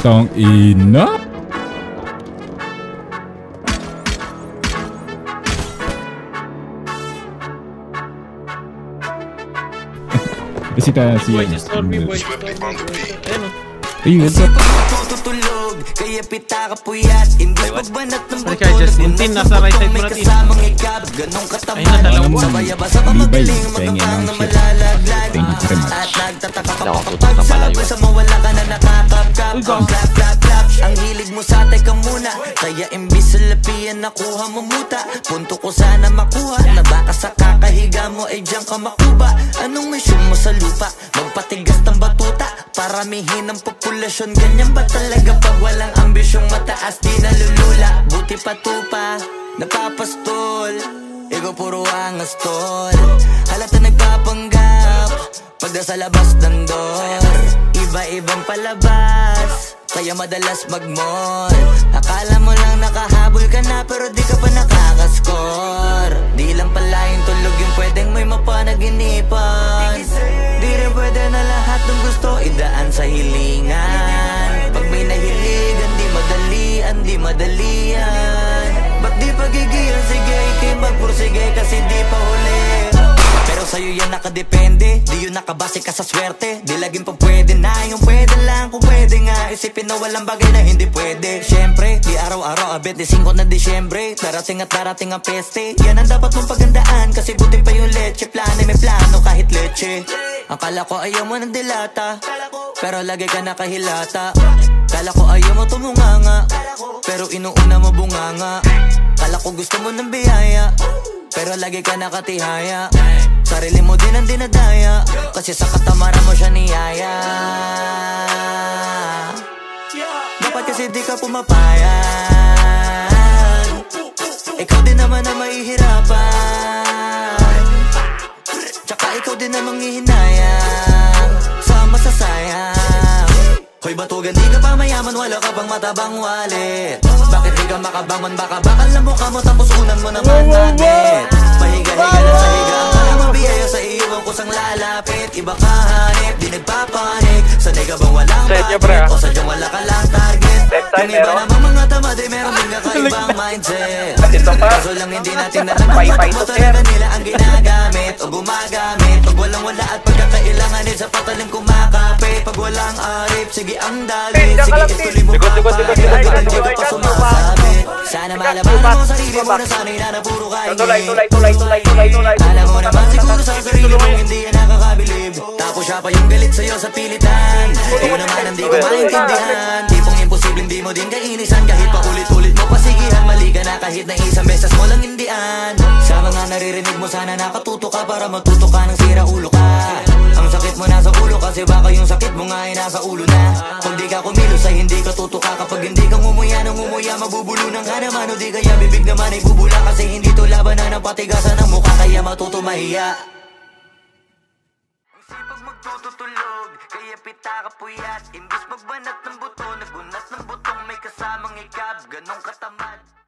Tang ina. Si Boy si Stormy, boy si Stormy. Ayun o. Ay, what's up? Tutulog, kaya pita ka puyat. Imbis magbanat ng buto, Justin Tin, nasa right side mo na, Tin. kasamang ikab. Ganong kataman, sa bayaba sa mapagaling, magkapang na malalaglag. At nagtataka ka papagsab, sa mawala ka na nakakapkap. Clap, clap, clap, ang hilig mo sa teka muna. Kaya imbis sa lapian nakuha mo muta. Punto ko sana makuha, na baka sa kakahiga mo ay diyan ka makuba. Anong mission mo sa lupa? Magpatigas ng batuta, paramihin ang populasyon. Ganyan ba talaga pag walang ambisyong mataas? Di nalulula, buti patupa, napapastol. Ego puro angas tol, halata nagpapanggap pagda sa labas ng door. Iba-ibang palabas, kaya madalas mag-mall. Akala mo lang nakahabol ka na, pero di ka pa nakakascore. Di lang pala yung tulog yung pwedeng may mapanaginipan. Di rin pwede na lahat ng gusto idaan sa hilingan. Pag may nahiligan, di madali yan. Ba't di pagigil? Sige, ikay magpursige kasi di pa huli. Pero sa'yo yan nakadepende, di yun nakabase ka sa swerte. Di laging pa pwede na, yung pwede lang kung pwede nga. Isipin na walang bagay na hindi pwede. Siyempre, di araw-araw, 25 na Disyembre. Darating at darating ang peste, yan ang dapat mong pagandaan. Kasi buti pa yung leche, plano may plano kahit leche. Akala ko ayaw mo ng dilata, pero lagi ka nakahilata. Kala ko ayaw mo tumunganga, pero inuuna mo bunganga. Kala ko gusto mo ng biyaya, pero lagi ka nakatihaya. Sarili mo din ang dinadaya, kasi sa katamaran mo siya niyaya. Dapat kasi di ka pumapayag, ikaw din naman na mahihirapan. Tsaka ikaw din namang hihinayang sa masasayang. Hoy batugan, di ka pa mayaman, wala ka pang matabang wallet. Bakit di ka makabangon, baka bakal na mukha mo tapos unan mo naman agad. Pahiga-higa na sa higa, ang kala mabiyaya sa iyo ang kusang lalapit. Iba ka hanip, di nagpapanik. Sanay ka bang walang budget, o sadyang wala ka lang target? Yung iba namang mga tamad ay meron din kakaibang mindset. Kaso lang hindi natin nalaman mo talaga nila ang ginagamit o gumagamit. Pag walang wala at pagkakailanganin sa patalim kumakapit. Pag walang arip, sige ang dalit. Sige ituloy mo kapay, hanggang hindi ka pa sumasabit. Sana malabanan mo sarili mo na sanay na puro kaingin. Alam mo naman siguro sa sarili mo hindi yan nakakabilib. Tapos siya pa yung galit sa'yo sa pilitan. Ikaw naman ang di ko maintindihan. Tipong imposibleng di mo din kainisan. Kahit pa ulit-ulit mo pasigihan, mali ka na kahit na isang beses mo lang hindian. Sa mga naririnig mo sana nakatuto ka para matuto ka ng sira ulo ka. Ang sakit mo nasa ulo kasi baka yung sakit mo nga ay nasa ulo na. Kung di ka kumilos ay hindi ka tutuka. Kapag hindi ka ngumuya ng ngumuya, mabubulunan ka naman. O di kaya bibig naman ay bubula, kasi hindi to labanan ng patigasan ng mukha, kaya matuto mahiya. Ang sipag magtutulog, kaya pita ka puyat. Imbis magbanat ng buto, nagunat ng butong may kasamang ikab. Ganong katamad.